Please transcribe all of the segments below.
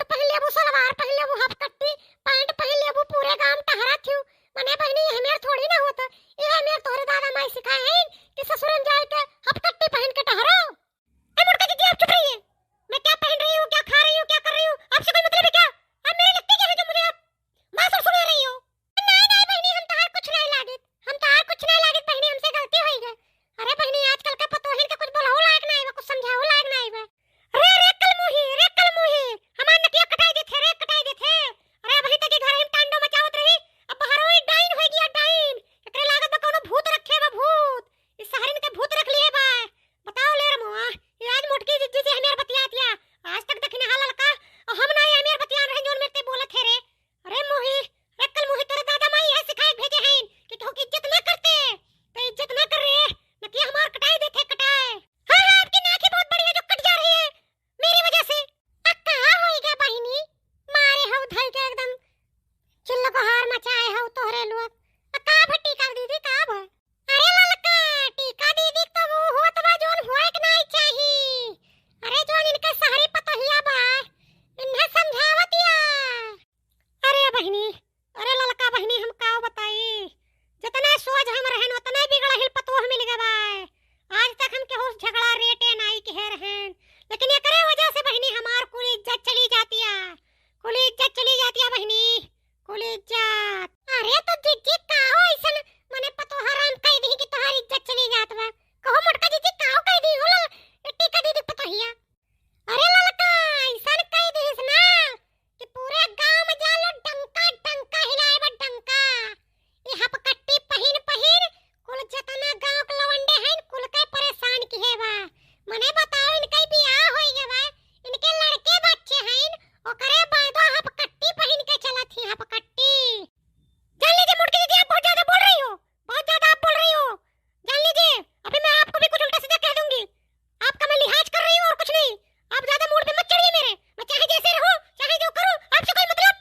Suit पहन लेबू, सलवार पहन लेबू, हाफ कट्टी पैंट पहन लेबू, पूरे गांव टहरा थी मने बहनी हमेर थोड़ी ना होता। ये हमेर तोरे दादा माई सिखाए हैं कि ससुर में जाए के हाफ कट्टी पहन के टहरो। ए मुर्गा दीदी आप चुप रहिए। मैं क्या पहन रही हूं, क्या खा रही हूं, क्या कर रही हूं, आपसे कोई मतलब है क्या? आप मेरे लगती क्या है जो मुझे आप मां सुना रही हो? नहीं नहीं बहनी हम तहार कुछ नहीं लागित, हम तहार कुछ नहीं लागित बहनी, हमसे गलती होई गई। अरे बहनी आजकल का पतोहिन के कुछ बोलहु लायक नहीं बा, कुछ समझाऊ लायक नहीं बा। रे कल मुही हमार नटिया कटाई देथे रे, कटाई देथे। अरे वही तक घर में टांडो मचावत रही, अब बाहर ही डाइन होई गया डाइन। एकरे लागत बा कोनो भूत रखे बा भूत, इस शहर में ते भूत रख लिए बा। बताओ ले रमुआ ये आज मोटकी जिज्जी से हमेर बतियातिया, आज तक देखने हाल लड़का हम ना ये हमेर बतियान रहे जोन मेरे ते बोलत है रे। अरे मोही रे कल मुही तेरे दादा माई है सिखाए भेजे हैं कि केहू की इज्जत ना करते, तो इज्जत ना कर रे नटिया हमार कटाई देथे कटाए। हां आपकी नाक ही बहुत बड़ी है जो कट जा रही है मेरी वजह से। अक्का होई गया बहिनी, मारे हो धई के एकदम चिल्लो को हार मचाए हो तोहरे लोग। अक्का भट्टी का दीदी का भ अरे ललका टीका दीदी तो वो होत बा जोन होए के नहीं चाही। अरे जोन इनके शहरी पतहिया बा इन्हें समझावतिया। अरे बहिनी अरे ललका बहिनी हम का बताई, जितने सोच हम रहन उतने बिगड़ हिल पतोह मिल गए बा। आज तक हम केहू झगड़ा रेटे नहीं कह रहन, लेकिन एकरे वजह से बहिनी हमार कुल इज्जत चली जातिया, कुल इज्जत चली जातिया बहिनी, कुल इज्जत। अरे तो जिज्जी का हो ऐसन मने पतो हराम कह दी कि तोहार इज्जत चली जात बा। कहो मोटका जिज्जी का कह दी हो टीका दीदी पतोहिया। अरे ललका ऐसन कह दीस ना कि पूरे गांव में जालो डंका डंका हिलाए बा डंका। ये हप कट्टी पहिन पहिन कुल जतना गांव के लवंडे हैं कुल के परेशान किए बा। मने बताओ इनके बियाह होई गए बा, इनके लड़के बच्चे हैं, ओकरे बादो हप कट्टी पहिन के चलत ही हप कट्टी। जान लीजिए मुर्गी दीदी आप बहुत ज्यादा बोल रही हो, बहुत ज्यादा आप बोल रही हो। जान लीजिए अभी मैं आपको भी कुछ उल्टा सीधा कह दूंगी। आपका मैं लिहाज कर रही हूं और कुछ नहीं। आप ज्यादा मूड पे मत चढ़िए मेरे, मैं चाहे जैसे रहूं चाहे जो करूं आपसे कोई मतलब।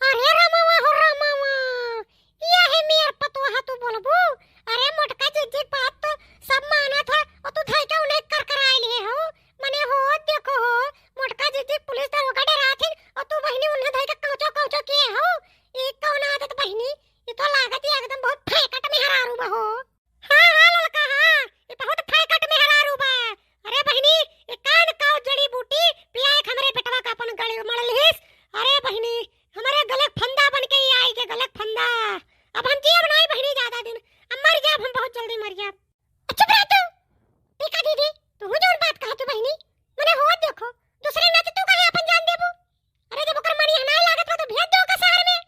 अरे रामावा हो रामावा ये है मेर पतोहा तू बोलबू। अरे मोटका जिज्जी बात तो सब माना था और तू धई के उन्हें कर कर आइल है हो। मने हो देखो हो मोटका जिज्जी पुलिस दरोगा डराथिन और तू बहिनी उन्हें धई के कौचो कौचो किए हो। एक कौन आदत बहिनी ये तो लागत है एकदम बहुत फेकट में हरारू बा हो। हां हां ललका हां ये बहुत फेकट में हरारू बा। अरे बहिनी ये कान काऊ जड़ी बूटी पियाए हमरे बेटवा का अपन गले मड़लिस। अरे बहिनी हमारे गले फंदा बन के आई के गले फंदा। अब हम जिया बनाई बहिनी ज्यादा दिन, अब मर जाब हम बहुत जल्दी मर जाब। चुप रह तू टीका दीदी, तू जोन बात कहा तू बहिनी मने हो देखो दूसरे नाते तू कहे अपन जान देबू। अरे जब ओकर मनी हनाय लागत बा तो भेज दो का शहर में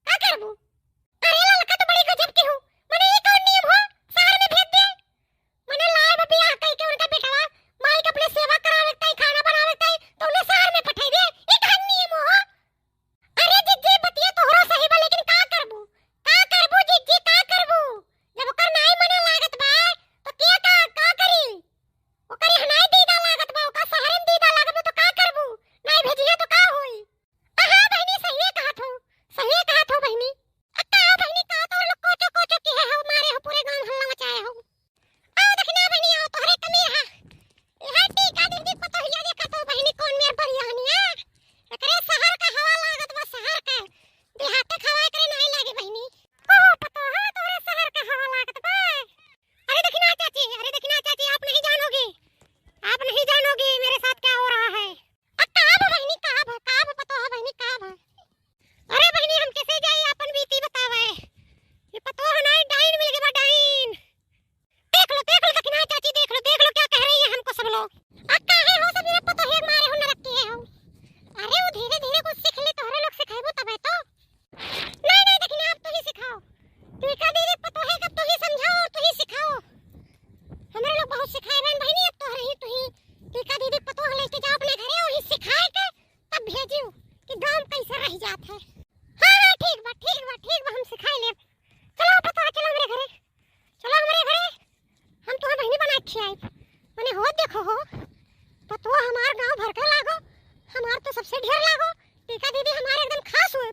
का करबू। अरे ललका तो बड़ी गजब की हो, मने ये कौन नियम हो शहर में भेज दे। मने लाए बा बियाह कई के उनका बेटवा माई के अपने सेवा करावे ताई खाना बनावे ताई तो उन्हें शहर में पठाई दे, ये कौन नियम हो। अरे जिज्जी बतिया तोहरो सही बा लेकिन का करबू जिज्जी का करबू। जब ओकर नाई मने लागत बा तो के का करी, ओकर हनाय दीदा लागत बा ओकर शहर में दीदा लागत बा तो का करबू, नाई भेजिए तो का होई। हां बहिनी सही कहत हो बहिनी। अक्का बहिनी का तो लोग कोचो कोचो की है हो मारे हो पूरे गांव हल्ला मचाए हो। आओ देखना बहिनी आओ तोहरे कमी है यह टीका दीदी पतोहिया देखत हो बहिनी कौन मेर बरियानिया। एकरे शहर का हवा लागत बा, शहर का देहात का हवा करे नहीं लागे बहिनी। ओ पतो है तोरे शहर का हवा लागत बा। अरे देखना चाची आप नहीं जानोगी मेरे साथ क्या हो रहा है। अक्का बहिनी का पतो है बहिनी का। अरे बहिनी हम कैसे जाई अपन बीती बतावे, ये पतो है नहीं डाइन मिल गया डाइन। देख लो देखना चाची देख लो क्या कह रही है हमको सब लोग। अक्का है हो सब ये पतो है मारे हो नरक के हो। अरे वो धीरे धीरे कुछ सीख ले तोहरे लोग सिखाइबो तबे तो। नहीं देखना आप तो ही सिखाओ टीका दीदी पतो है कब तो ही समझाओ और तो ही सिखाओ। हमारे लोग बहुत सिखाए बहनी अब तो ही टीका दीदी पतो है लेके जाओ अपने घरे और ही सिखाए के तब भेजियो कि गांव कैसे रह जात है। हां ठीक बा हम सिखाई ले। चलो पतो चलो हमारे घरे हम तो बहनी बना के आई मने हो देखो हो पतो हमार गांव भर के लागो, हमार तो सबसे ढेर लागो। टीका दीदी हमारे एकदम खास हो